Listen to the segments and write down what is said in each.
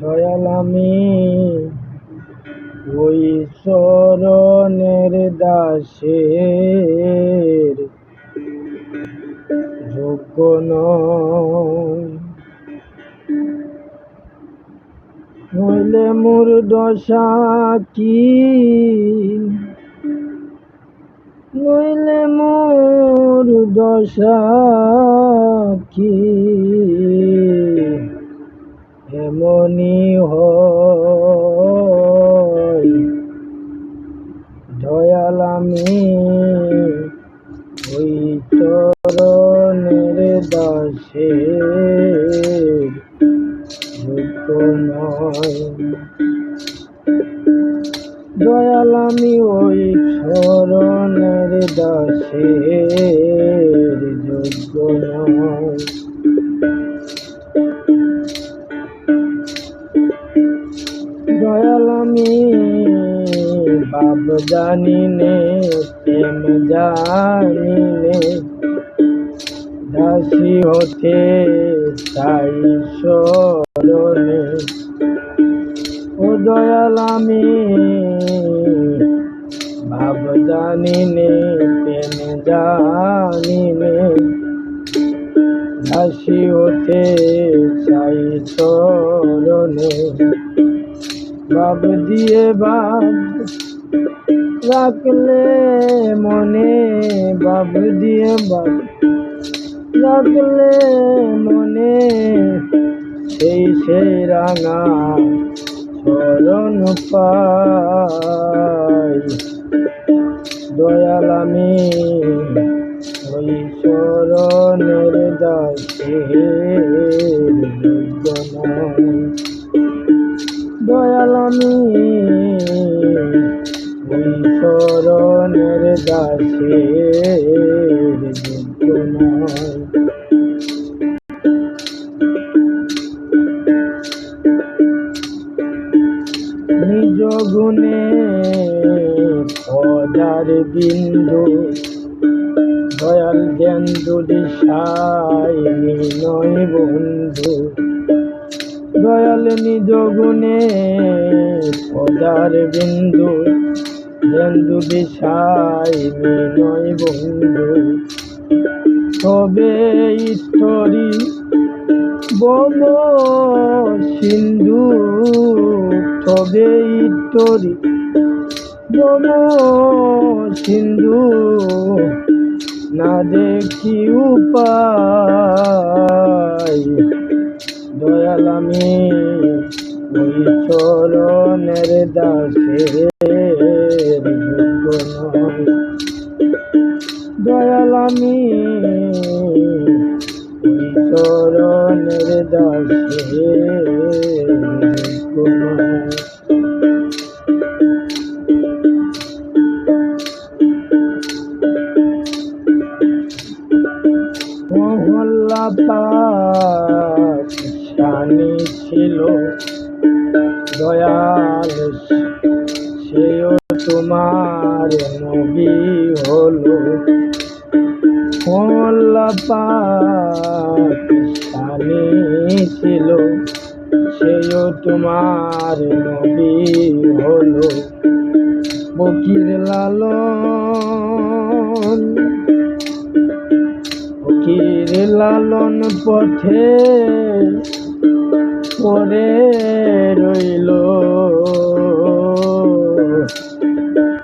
দয়াল আমি ওই চরণের দাসের যোগ্য নয়, নইলে মোর দশা কি, নইলে মোর দশা কি এমনি হয়। দয়াল আমি ওই চরণের দাসের যোগ্য নয়, দয়াল আমি ওই চরণের দাসের যোগ্য নয়। দয়াল আমি বাপ জানি নে, প্রেম জানি নে, দাসী হতে চাই শরণে। ও দয়াল আমি বাপ জানি নে, প্রেম জানি নে, দাসী হতে চাই শরণে। বাপ দিয়ে বাপ রাখলে মনে, বাপ দিয়ে বাপ রাখলে মনে, সেই রাঙা চরণ পাই। দয়াল আমি ওই চরণের দাসের যোগ্য নয়, দয়াল আমি ওই চরণের দাসের যোগ্য নয়। নিজ গুণে পদার বিন্দু, দয়াল জ্ঞান দুদিশায় নয় বন্ধু। দয়াল নিজ গুণে পদার বিন্দু, জ্ঞান দুদিশায় নয় বন্ধু। তবে ঈশ্বরী বব সিন্ধু, তবে ঈশ্বরী বব সিন্ধু, না দেখি উপায়। দয়াল আমি ওই চরণের দাসের যোগ্য নয়, দয়াল আমি ওই চরণের দাসের যোগ্য নয়। মহল্লা পাক শানি ছিল দয়াল, সেও তোমার নবী হলো। মহল্লা পাক শানি ছিল, সেও তোমার নবী হলো। ফকির লালন, ফকির লালন পথে পড়ে রইল,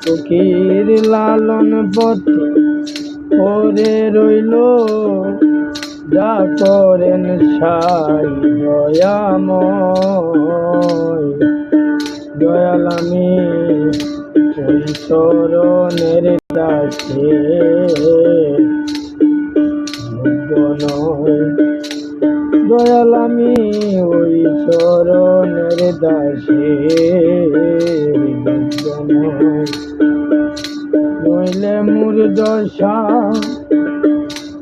ফকির লালন পথে পড়ে রইল। যা করেন সাই দয়াময়, দয়াল আমি ওই চরণের দাসের যোগ্য নয়, দয়াল আমি ওই চরণের দাসের যোগ্য নয়। নইলে মোর দশা,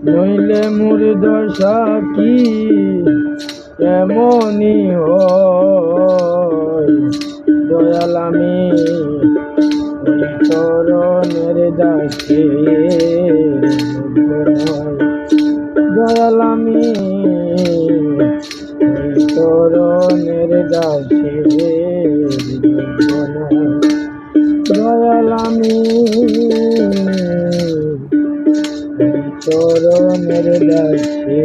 নইলে মোর দশা কি এমনি হয়। দয়াল আমি ওই চরণের দাসের যোগ্য নয়, দয়াল আমি ওই চরণের দাসে দয়াল আমি চরণের দাসে